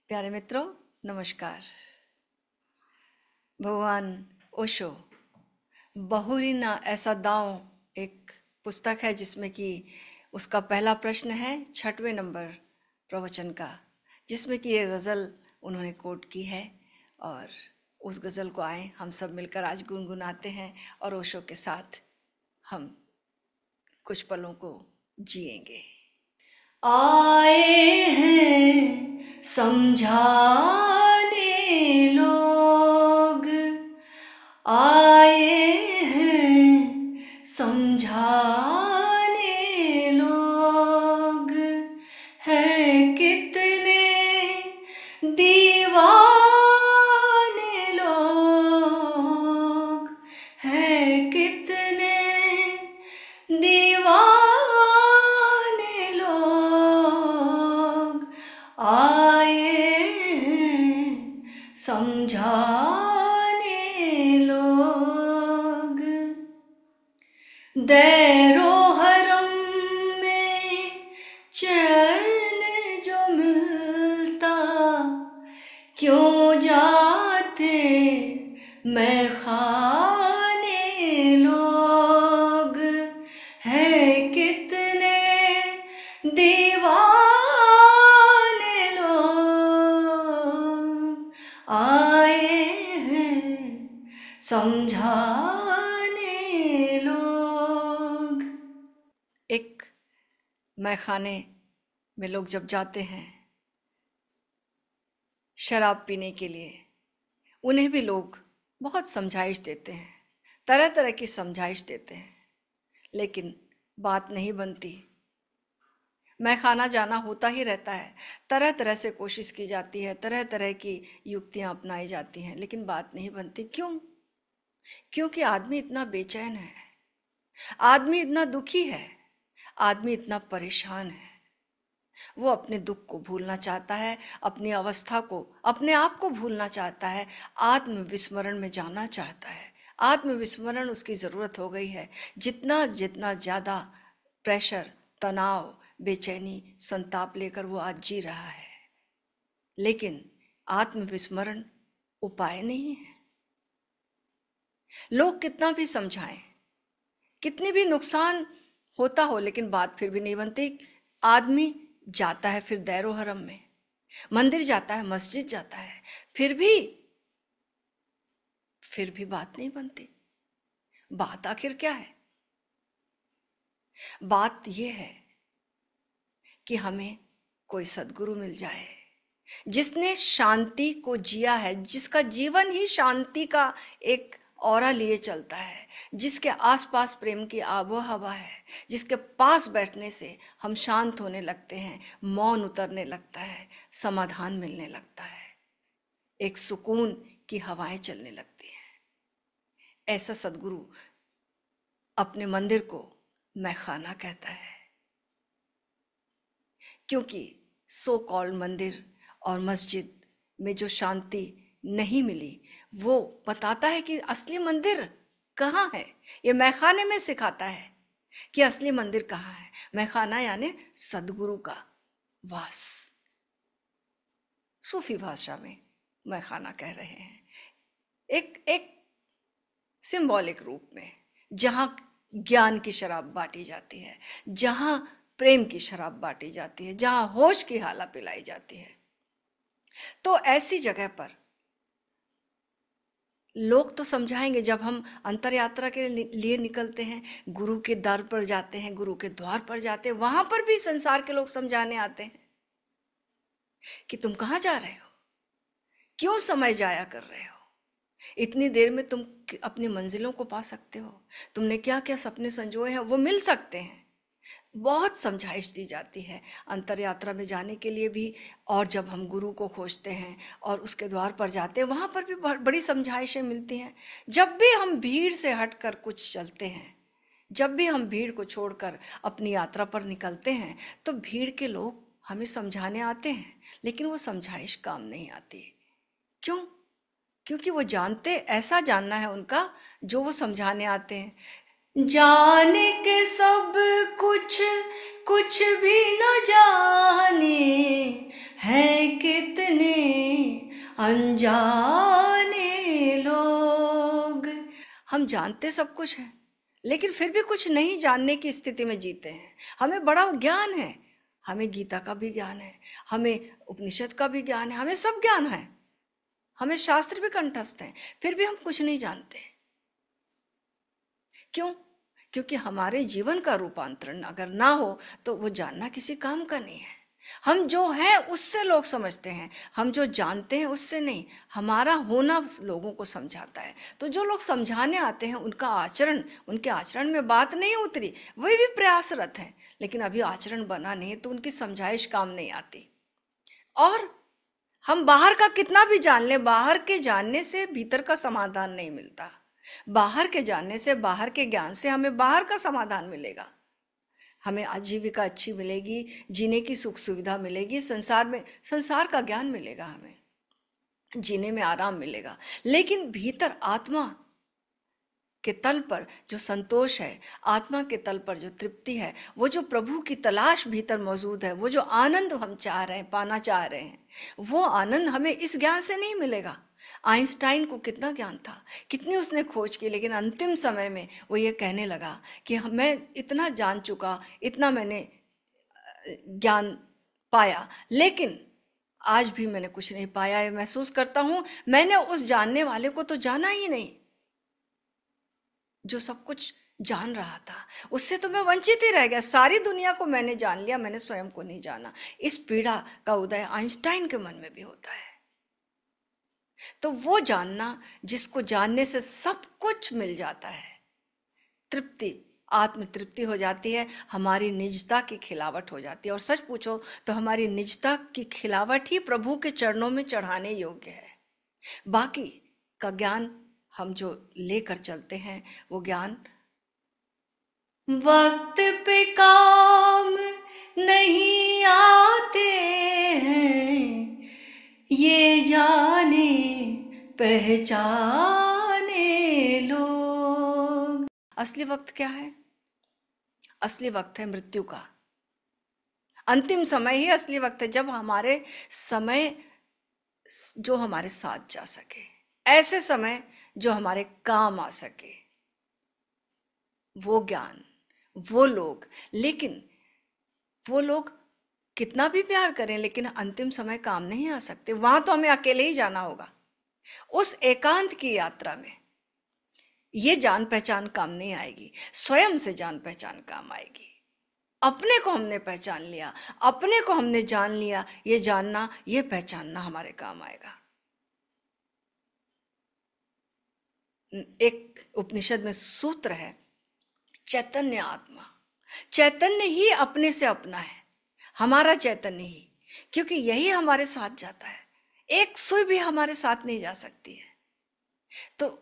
प्यारे मित्रों, नमस्कार। भगवान ओशो बहुरी ना ऐसा दांव एक पुस्तक है जिसमें कि उसका पहला प्रश्न है 6वें नंबर प्रवचन का, जिसमें कि ये गज़ल उन्होंने कोट की है। और उस गज़ल को आए हम सब मिलकर आज गुनगुनाते हैं और ओशो के साथ हम कुछ पलों को जिएंगे। आए हैं समझाने लोग, आए हैं समझाने लोग, हैं कितने दीवाने लोग, हैं कितने दीवाने लोग, आए हैं समझाने लोग। दैरो हरम में चैन जो मिलता, क्यों जाते मैं खाने लोग, है कितने दीवाने लोग, आए हैं समझाने लोग। एक मैखाने में लोग जब जाते हैं शराब पीने के लिए, उन्हें भी लोग बहुत समझाइश देते हैं, तरह तरह की समझाइश देते हैं, लेकिन बात नहीं बनती। मैखाना जाना होता ही रहता है, तरह तरह से कोशिश की जाती है, तरह तरह की युक्तियां अपनाई जाती हैं, लेकिन बात नहीं बनती। क्यों? क्योंकि आदमी इतना बेचैन है, आदमी इतना दुखी है, आदमी इतना परेशान है। वो अपने दुख को भूलना चाहता है, अपनी अवस्था को, अपने आप को भूलना चाहता है, आत्मविस्मरण में जाना चाहता है। आत्मविस्मरण उसकी ज़रूरत हो गई है। जितना जितना ज़्यादा प्रेशर, तनाव, बेचैनी, संताप लेकर वो आज जी रहा है, लेकिन आत्मविस्मरण उपाय नहीं है। लोग कितना भी समझाएं, कितनी भी नुकसान होता हो, लेकिन बात फिर भी नहीं बनती। आदमी जाता है फिर दैरो हरम में, मंदिर जाता है, मस्जिद जाता है, फिर भी बात नहीं बनती। बात आखिर क्या है? बात यह है कि हमें कोई सद्गुरु मिल जाए, जिसने शांति को जिया है, जिसका जीवन ही शांति का एक ऑरा लिए चलता है, जिसके आसपास प्रेम की आबो हवा है, जिसके पास बैठने से हम शांत होने लगते हैं, मौन उतरने लगता है, समाधान मिलने लगता है, एक सुकून की हवाएं चलने लगती हैं। ऐसा सद्गुरु अपने मंदिर को मैखाना कहता है, क्योंकि सो कॉल्ड मंदिर और मस्जिद में जो शांति नहीं मिली, वो बताता है कि असली मंदिर कहाँ है। ये मैखाने में सिखाता है कि असली मंदिर कहाँ है। मैखाना यानी सदगुरु का वास, सूफी भाषा में मैखाना कह रहे हैं। एक सिंबॉलिक रूप में, जहाँ ज्ञान की शराब बांटी जाती है, जहाँ प्रेम की शराब बांटी जाती है, जहाँ होश की हाला पिलाई जाती है। तो ऐसी जगह पर लोग तो समझाएंगे। जब हम अंतर यात्रा के लिए निकलते हैं, गुरु के दर पर जाते हैं, गुरु के द्वार पर जाते हैं, वहां पर भी संसार के लोग समझाने आते हैं कि तुम कहाँ जा रहे हो, क्यों समय जाया कर रहे हो, इतनी देर में तुम अपनी मंजिलों को पा सकते हो, तुमने क्या क्या सपने संजोए हैं वो मिल सकते हैं। बहुत समझाइश दी जाती है अंतर यात्रा में जाने के लिए भी। और जब हम गुरु को खोजते हैं और उसके द्वार पर जाते हैं, वहाँ पर भी बड़ी समझाइशें मिलती हैं। जब भी हम भीड़ से हटकर कुछ चलते हैं, जब भी हम भीड़ को छोड़कर अपनी यात्रा पर निकलते हैं, तो भीड़ के लोग हमें समझाने आते हैं, लेकिन वो समझाइश काम नहीं आती। क्यों? क्योंकि वो जानते, ऐसा जानना है उनका जो वो समझाने आते हैं। जाने के सब कुछ, कुछ भी न जाने, हैं कितने अनजाने लोग। हम जानते सब कुछ है, लेकिन फिर भी कुछ नहीं जानने की स्थिति में जीते हैं। हमें बड़ा ज्ञान है, हमें गीता का भी ज्ञान है, हमें उपनिषद का भी ज्ञान है, हमें सब ज्ञान है, हमें शास्त्र भी कंठस्थ हैं, फिर भी हम कुछ नहीं जानते। क्यों? क्योंकि हमारे जीवन का रूपांतरण अगर ना हो तो वो जानना किसी काम का नहीं है। हम जो हैं उससे लोग समझते हैं, हम जो जानते हैं उससे नहीं। हमारा होना लोगों को समझाता है। तो जो लोग समझाने आते हैं उनका आचरण, उनके आचरण में बात नहीं उतरी, वही भी प्रयासरत हैं, लेकिन अभी आचरण बना नहीं तो उनकी समझाइश काम नहीं आती। और हम बाहर का कितना भी जान लें, बाहर के जानने से भीतर का समाधान नहीं मिलता। बाहर के जानने से, बाहर के ज्ञान से हमें बाहर का समाधान मिलेगा, हमें आजीविका अच्छी मिलेगी, जीने की सुख सुविधा मिलेगी, संसार में संसार का ज्ञान मिलेगा, हमें जीने में आराम मिलेगा। लेकिन भीतर आत्मा के तल पर जो संतोष है, आत्मा के तल पर जो तृप्ति है, वो जो प्रभु की तलाश भीतर मौजूद है, वो जो आनंद हम चाह रहे हैं, पाना चाह रहे हैं, वो आनंद हमें इस ज्ञान से नहीं मिलेगा। आइंस्टाइन को कितना ज्ञान था, कितनी उसने खोज की, लेकिन अंतिम समय में वो ये कहने लगा कि मैं इतना जान चुका, इतना मैंने ज्ञान पाया, लेकिन आज भी मैंने कुछ नहीं पाया है। महसूस करता हूं मैंने उस जानने वाले को तो जाना ही नहीं जो सब कुछ जान रहा था, उससे तो मैं वंचित ही रह गया। सारी दुनिया को मैंने जान लिया, मैंने स्वयं को नहीं जाना। इस पीड़ा का उदय आइंस्टाइन के मन में भी होता है। तो वो जानना जिसको जानने से सब कुछ मिल जाता है, तृप्ति, आत्म तृप्ति हो जाती है, हमारी निजता की खिलावट हो जाती है। और सच पूछो तो हमारी निजता की खिलावट ही प्रभु के चरणों में चढ़ाने योग्य है। बाकी का ज्ञान हम जो लेकर चलते हैं, वो ज्ञान वक्त पे काम नहीं आते हैं, ये जाने पहचाने लोग। असली वक्त क्या है? असली वक्त है मृत्यु का। अंतिम समय ही असली वक्त है, जब हमारे समय जो हमारे साथ जा सके, ऐसे समय जो हमारे काम आ सके, वो ज्ञान, वो लोग। लेकिन वो लोग कितना भी प्यार करें, लेकिन अंतिम समय काम नहीं आ सकते। वहां तो हमें अकेले ही जाना होगा। उस एकांत की यात्रा में ये जान पहचान काम नहीं आएगी, स्वयं से जान पहचान काम आएगी। अपने को हमने पहचान लिया, अपने को हमने जान लिया, ये जानना, ये पहचानना हमारे काम आएगा। एक उपनिषद में सूत्र है, चैतन्य आत्मा। चैतन्य ही अपने से अपना है, हमारा चैतन्य ही, क्योंकि यही हमारे साथ जाता है। एक सुई भी हमारे साथ नहीं जा सकती है। तो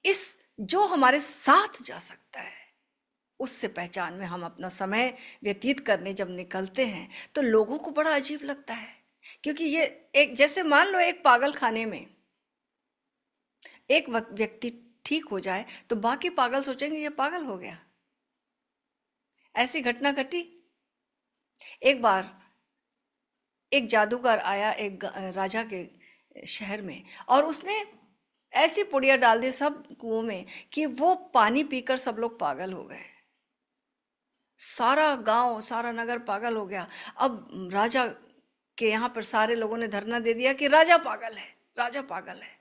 इस जो हमारे साथ जा सकता है, उससे पहचान में हम अपना समय व्यतीत करने जब निकलते हैं तो लोगों को बड़ा अजीब लगता है। क्योंकि ये एक, जैसे मान लो एक पागल खाने में एक व्यक्ति ठीक हो जाए तो बाकी पागल सोचेंगे ये पागल हो गया। ऐसी घटना घटी। एक बार एक जादूगर आया एक राजा के शहर में, और उसने ऐसी पुड़िया डाल दी सब कुओं में कि वो पानी पीकर सब लोग पागल हो गए। सारा गांव, सारा नगर पागल हो गया। अब राजा के यहाँ पर सारे लोगों ने धरना दे दिया कि राजा पागल है, राजा पागल है।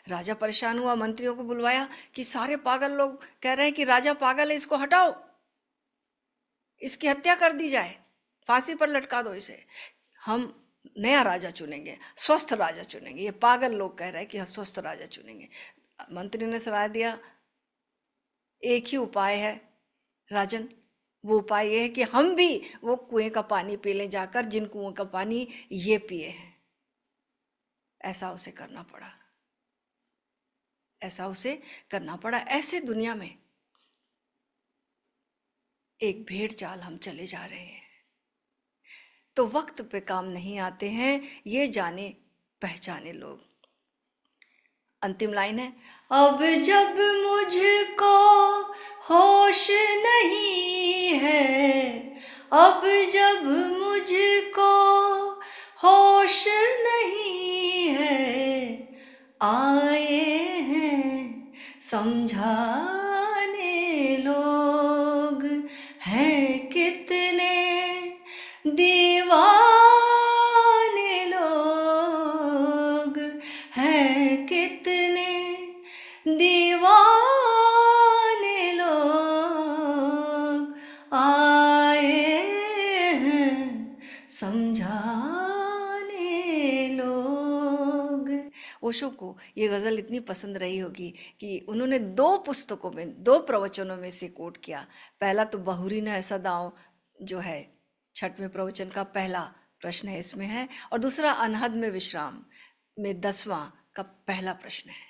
राजा परेशान हुआ, मंत्रियों को बुलवाया कि सारे पागल लोग कह रहे हैं कि राजा पागल है, इसको हटाओ, इसकी हत्या कर दी जाए, फांसी पर लटका दो इसे। हम नया राजा चुनेंगे, स्वस्थ राजा चुनेंगे। ये पागल लोग कह रहे हैं कि हम स्वस्थ राजा चुनेंगे। मंत्री ने सलाह दिया, एक ही उपाय है राजन, वो उपाय ये है कि हम भी वो कुएं का पानी पी लें जाकर, जिन कुओं का पानी ये पिए हैं। ऐसा उसे करना पड़ा, ऐसा उसे करना पड़ा। ऐसे दुनिया में एक भेड़ चाल हम चले जा रहे हैं। तो वक्त पे काम नहीं आते हैं, ये जाने पहचाने लोग। अंतिम लाइन है, अब जब मुझको होश नहीं है, अब जब मुझको होश होश नहीं है, आए हैं समझाने लोग, हैं कितने दीवाने लोग, हैं कितने दीवाने लोग, आए हैं समझाने लोग। ओशो को ये गज़ल इतनी पसंद रही होगी कि उन्होंने 2 पुस्तकों में 2 प्रवचनों में से कोट किया। पहला तो बहुरी न ऐसा दांव जो है 6वें प्रवचन का पहला प्रश्न है इसमें है, और दूसरा अनहद में विश्राम में 10वां का पहला प्रश्न है।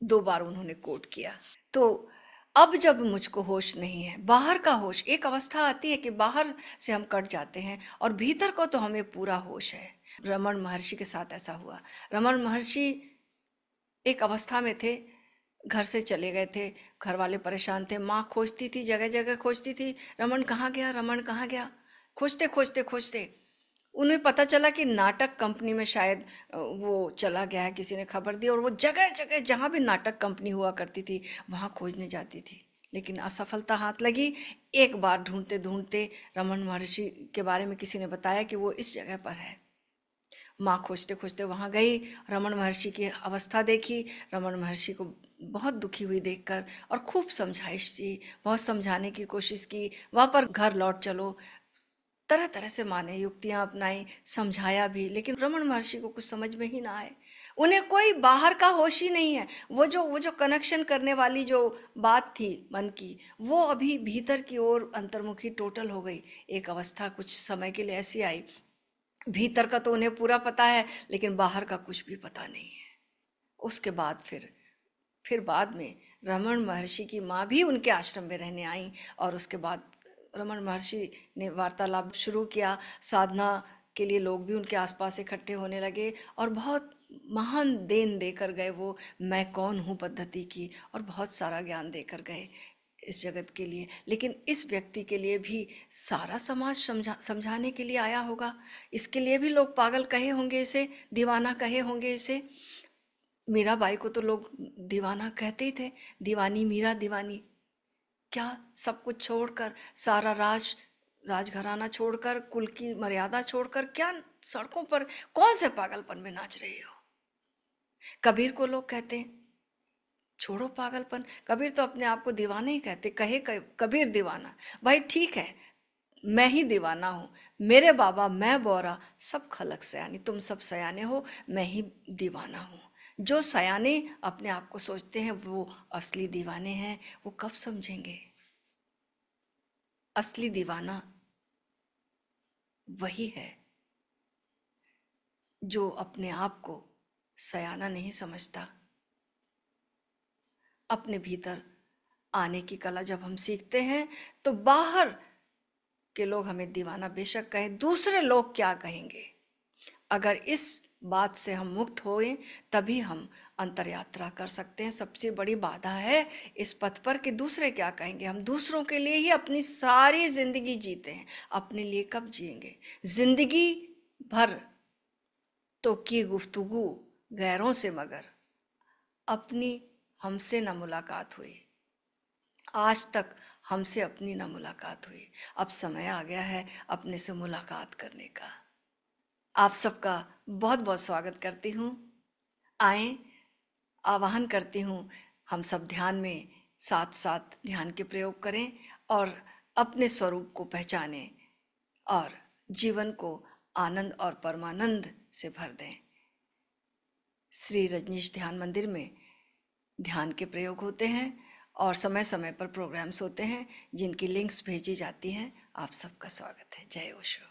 2 बार उन्होंने कोट किया। तो अब जब मुझको होश नहीं है, बाहर का होश, एक अवस्था आती है कि बाहर से हम कट जाते हैं और भीतर को तो हमें पूरा होश है। रमन महर्षि के साथ ऐसा हुआ। रमन महर्षि एक अवस्था में थे, घर से चले गए थे, घर वाले परेशान थे, माँ खोजती थी, जगह जगह खोजती थी, रमन कहाँ गया, रमन कहाँ गया, खोजते खोजते खोजते उन्हें पता चला कि नाटक कंपनी में शायद वो चला गया है, किसी ने खबर दी, और वो जगह जगह जहाँ भी नाटक कंपनी हुआ करती थी वहाँ खोजने जाती थी, लेकिन असफलता हाथ लगी। एक बार ढूंढते ढूंढते रमन महर्षि के बारे में किसी ने बताया कि वो इस जगह पर है। माँ खोजते खोजते वहाँ गई, रमन महर्षि की अवस्था देखी, रमन महर्षि को बहुत दुखी हुई देखकर, और खूब समझाइश दी, बहुत समझाने की कोशिश की, वहाँ पर घर लौट चलो, तरह तरह से माँ ने युक्तियाँ अपनाई, समझाया भी, लेकिन रमन महर्षि को कुछ समझ में ही ना आए। उन्हें कोई बाहर का होश ही नहीं है। वो जो कनेक्शन करने वाली जो बात थी मन की, वो अभी भीतर की ओर अंतर्मुखी टोटल हो गई। एक अवस्था कुछ समय के लिए ऐसी आई, भीतर का तो उन्हें पूरा पता है लेकिन बाहर का कुछ भी पता नहीं है। उसके बाद फिर बाद में रमन महर्षि की माँ भी उनके आश्रम में रहने आई, और उसके बाद रमन महर्षि ने वार्तालाप शुरू किया, साधना के लिए लोग भी उनके आसपास इकट्ठे होने लगे, और बहुत महान देन देकर गए वो मैं कौन हूँ पद्धति की, और बहुत सारा ज्ञान देकर गए इस जगत के लिए। लेकिन इस व्यक्ति के लिए भी सारा समाज समझाने के लिए आया होगा, इसके लिए भी लोग पागल कहे होंगे इसे, दीवाना कहे होंगे इसे। मीराबाई को तो लोग दीवाना कहते ही थे, दीवानी मीरा दीवानी। क्या सब कुछ छोड़कर, सारा राजघराना छोड़कर, कुल की मर्यादा छोड़कर, क्या सड़कों पर कौन से पागलपन में नाच रही हो? कबीर को लोग कहते हैं छोड़ो पागलपन, कबीर तो अपने आप को दीवाना ही कहते, कबीर दीवाना। भाई ठीक है, मैं ही दीवाना हूँ, मेरे बाबा मैं बोरा, सब खलक सयानी, तुम सब सयाने हो, मैं ही दीवाना हूँ। जो सयाने अपने आप को सोचते हैं वो असली दीवाने हैं। वो कब समझेंगे? असली दीवाना वही है जो अपने आप को सयाना नहीं समझता। अपने भीतर आने की कला जब हम सीखते हैं तो बाहर के लोग हमें दीवाना बेशक कहें, दूसरे लोग क्या कहेंगे, अगर इस बात से हम मुक्त होएं तभी हम अंतर यात्रा कर सकते हैं। सबसे बड़ी बाधा है इस पथ पर कि दूसरे क्या कहेंगे। हम दूसरों के लिए ही अपनी सारी जिंदगी जीते हैं, अपने लिए कब जिएंगे? जिंदगी भर तो की गुफ्तगू गैरों से, मगर अपनी हमसे न मुलाकात हुई। आज तक हमसे अपनी न मुलाकात हुई। अब समय आ गया है अपने से मुलाकात करने का। आप सबका बहुत बहुत स्वागत करती हूँ। आए, आवाहन करती हूँ, हम सब ध्यान में साथ साथ ध्यान के प्रयोग करें और अपने स्वरूप को पहचानें और जीवन को आनंद और परमानंद से भर दें। श्री रजनीश ध्यान मंदिर में ध्यान के प्रयोग होते हैं और समय समय पर प्रोग्राम्स होते हैं जिनकी लिंक्स भेजी जाती हैं। आप सबका स्वागत है। जय ओशो।